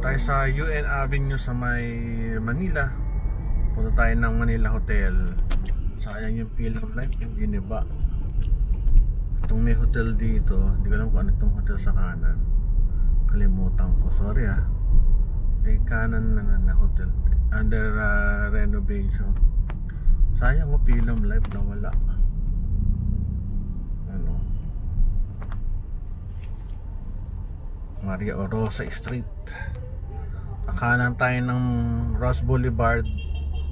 tayo sa UN Avenue sa may Manila. Punta tayo ng Manila Hotel. Sayang yung Film Life, yung giniba. Itong may hotel dito, hindi ko alam kung ano itong hotel sa kanan. Kalimutan ko, sorry ah. May kanan na hotel under renovation. Sayang ko Film Life na wala. Ano? Maria Orosa Street. Kanan tayo ng Ross Boulevard,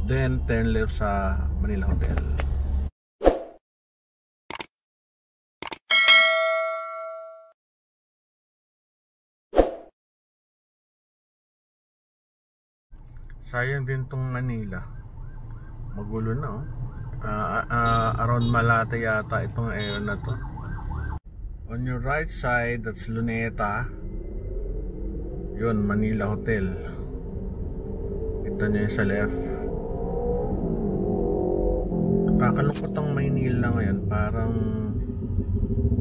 then turn left sa Manila Hotel. Sayang din tong Manila. Magulo na oh. Around Malate yata itong area na to. On your right side, that's Luneta. Yun, Manila Hotel. Ito niya sa left. Kakalungkot ang Maynila ngayon. Parang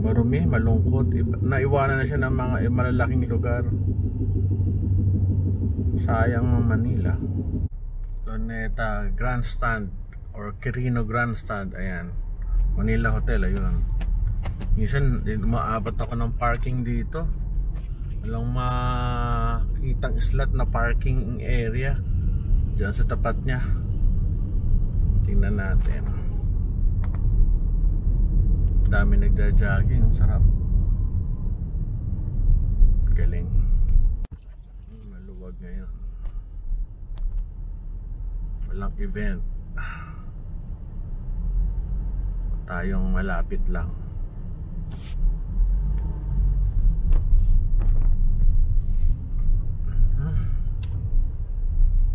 marumi, malungkot. Naiwanan na siya ng mga malalaking lugar. Sayang ang Manila. Luneta Grandstand or Quirino Grandstand. Ayan, Manila Hotel, ayun. Minsan umaabot ako ng parking dito. Walang makitang slot na parking area diyan sa tapat niya. Tingnan natin. Dami nagja-jogging, sarap. Galing. Maluwag ngayon. Walang event. Tayong malapit lang.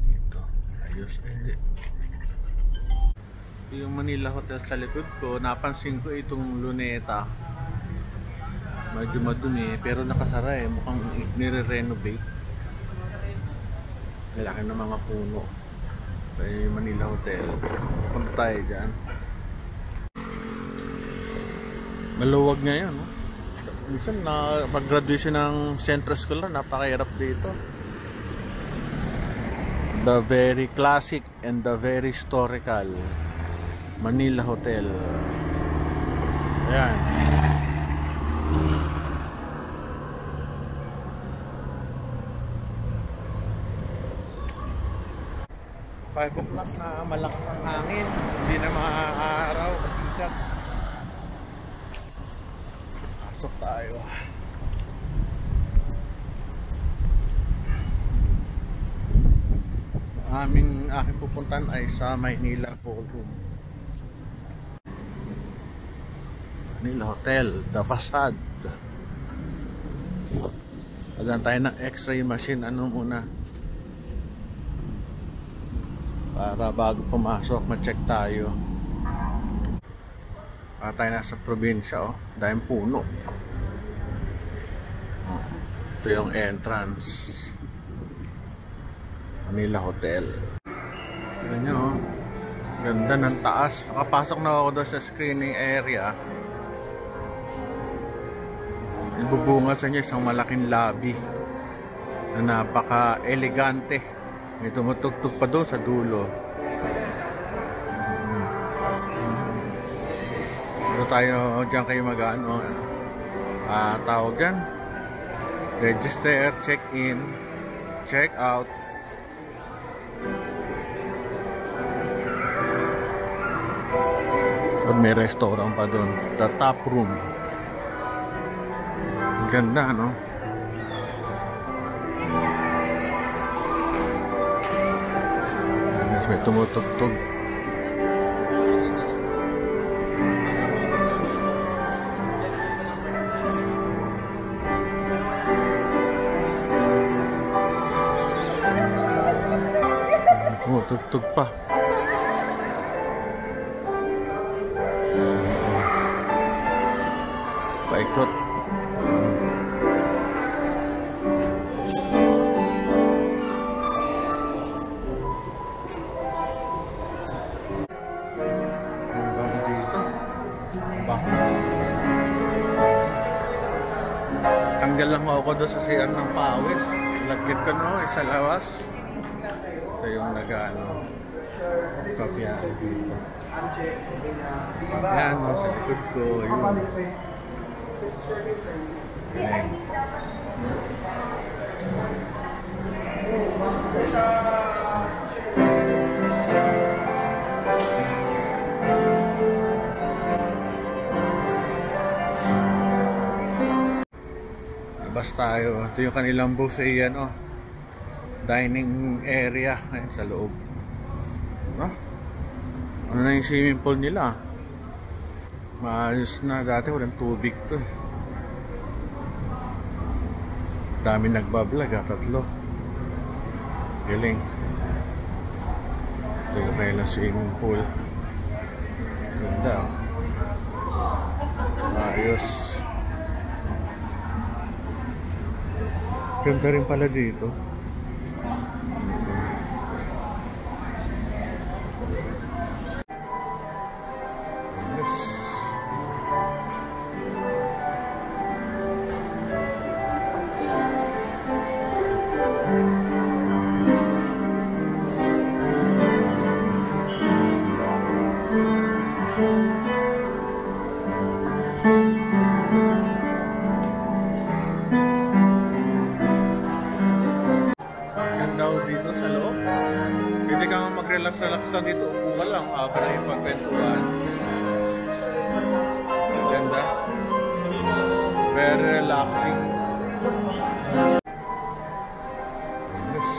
Dito. Ayos. Yung Manila Hotel sa likod ko, napansin ko itong Luneta. Medyo madumi pero nakasara eh. Mukhang nire-renovate. Laki ng mga puno sa Manila Hotel. Punta tayo dyan. Maluwag ngayon, no? Minsan na pag-graduation ng Central School na napakahirap dito. The very classic and the very historical Manila Hotel. Ayan. Five o'clock na malakas ang hangin. Hindi na maaaraw kasi sikat. Pasok tayo. Aking pupuntan ay sa Maynila Ballroom. Manila Hotel, The Facade. Pagdan tayo ng x-ray machine, ano muna? Para bago pumasok, ma-check tayo. Para tayo nasa probinsya, oh. Dahil puno. Ito yung entrance. Manila Hotel. Tignan nyo, oh. Ganda ng taas. Nakapasok na ako doon sa screening area. Ibubunga sa inyo isang malaking lobby na napaka-elegante. May tumutugtog pa doon sa dulo. Ito tayo dyan kayo mag-ano. Tawag dyan. Register, check-in, check-out. At may restaurant pa doon. The Top Room. Ganda, no? May tumutugtog. Tumutugtog pa. Paikot. Tanggal lang ako doon sa CR ng pawis. Lagkit ko no, isa lawas. Ito yung nag-ano. Papiano dito. Papiano sa likod ko. Yun. Galing. Labas tayo. Ito yung kanilang buffet, ano, dining area. Ayun, sa loob. Ano na yung swimming pool nila? Maayos na. Dati walang tubig to. Dami nagbablog, tatlo. Galing. Ito yung kanilang swimming pool. Ganda. Maayos. Ganda rin pala dito. Dito sa loob, hindi ka mag-relax-relax lang dito, upo ka lang habang na yung pagkwentuhan. Ganda, very relaxing. Yes.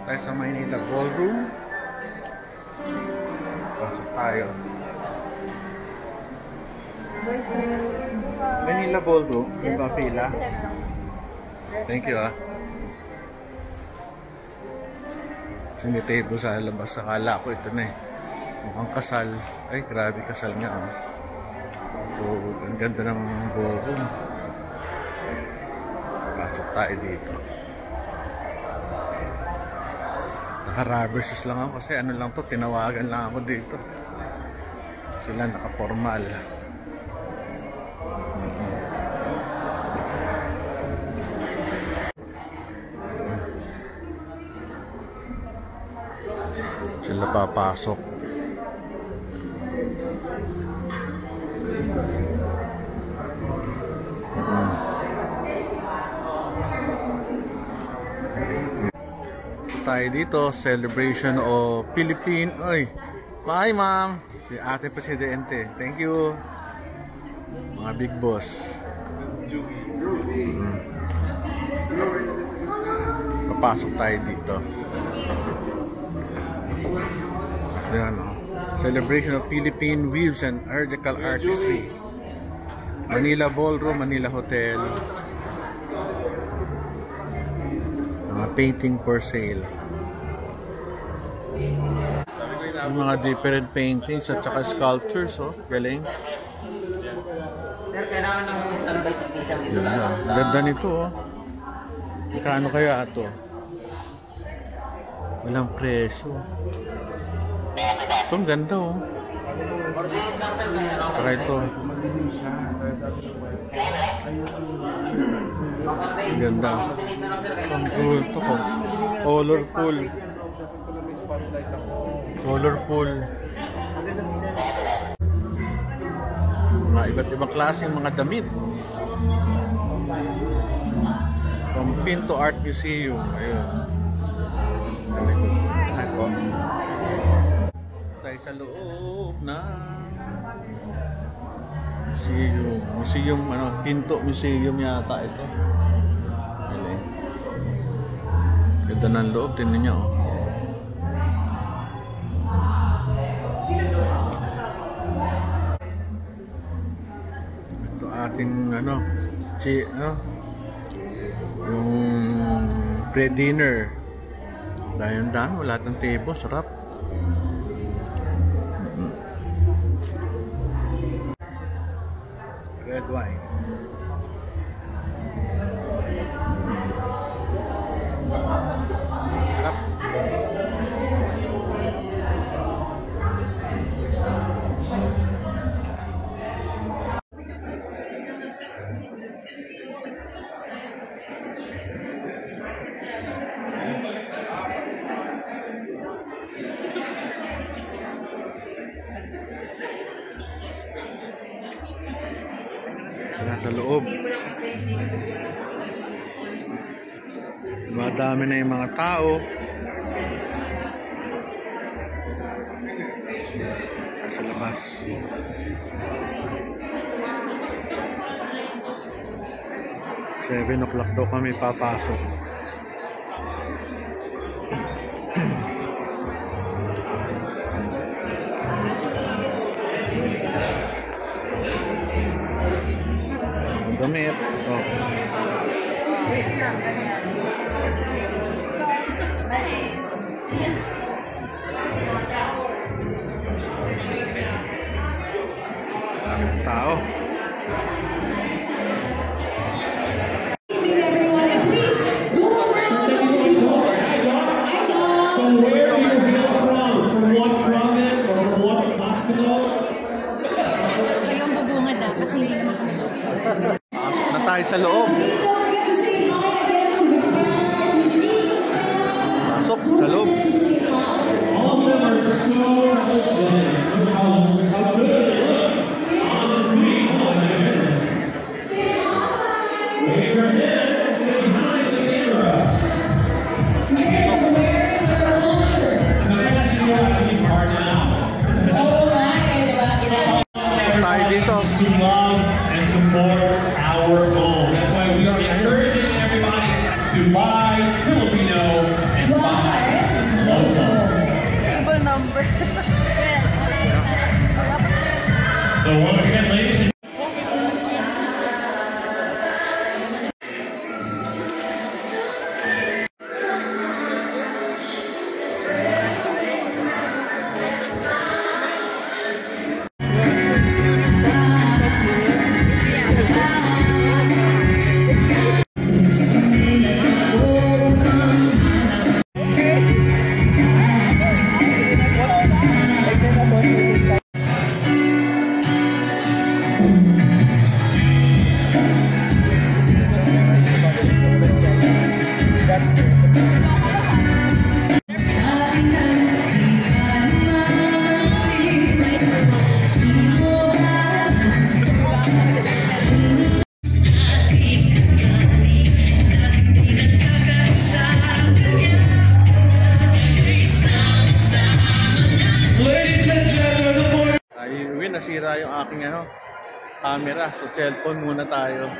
Tayo sa Manila Ballroom. Pasok tayo. Manila Ballroom. Yung ba pila? Thank you, ah. May table sa labas. Akala ko ito na eh. Mukhang kasal. Ay, grabe, kasal nga, ah. So, ang ganda ng ballroom. Pasok tayo dito. Naka-rubber lang ako kasi ano lang to, tinawagan lang ako dito. Sila naka-formal. Sila papasok. Tayo dito, celebration of Philippine. Oy, bye ma'am. Si Ate Presidente. Thank you. Mga big boss. Papasok tayo dito. Ayan, oh. Celebration of Philippine Weaves and Article Artistry. Manila Ballroom, Manila Hotel. Mga painting for sale. Yung mga different paintings at saka sculptures, oh. Galing. Sir, kailangan ng standby pagkita. Ganda nito, oh. Kano kaya ito? Walang presyo. Ito ang ganda, oh. Saka ito. Ang ganda. Ang cool ito, oh. Colorful. Colorful. Mga iba't ibang klaseng mga damit. From Pinto Art Museum. Ayun. Ako. Tayo sa loob na museum. Museum, ano, Pinto Museum yata ito. Ayun. Ganda ng loob. Tingnan nyo, oh. Ito ating, ano, yung pre-dinner. Dahil dami, wala ng table, sarap. Red wine. Harap. Tara sa loob. Madami na yung mga tao. Sa labas. Seven o'clock daw kami papasok. Damit. Oh. Ang tao. Everyone, and please go around and talk to people. I know. So where do you get from? From what province or from what hospital? Ayong bubungad na kasi hindi naman kami. Pasok na tayo sa loob. Please don't forget to say hi again to the camera. If you see some cameras, Pasok sa loob. All of them are so intelligent. How good they look. Honestly, oh my goodness. say hi. Wave your hand, say hi to the camera. Yes, wearing their culture. Imagine you have these hearts now. All right. Yes. Tayo dito. To love and support our home. That's why we are encouraging everybody to buy Filipino and buy local. So once again, ladies and Nasira yung aking camera. So cellphone muna tayo.